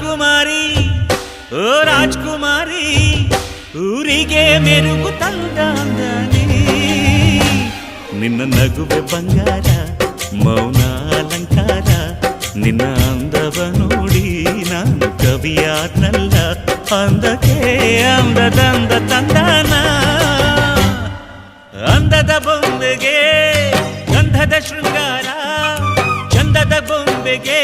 ರಾಜ್ಕುಮಾರಿ ಓ ರಾಜ್ಕುಮಾರಿ ಊರಿಗೆ ಮೆರುಗು ತಂದಾನಿ ನಿನ್ನ ನಗುವೆ ಬಂಗಾರ ಮೌನ ಅಲಂಕಾರ ನಿನ್ನ ಅಂದವ ನೋಡಿ ನಾನು ಕವಿಯಾದ್ನಲ್ಲ ಅಂದಕ್ಕೆ ಅಂದದಂದ ತಂದಾನ ಅಂದದ ಬೊಂಬೆಗೆ ಗಂಧದ ಶೃಂಗಾರ ಚಂದದ ಬೊಂಬೆಗೆ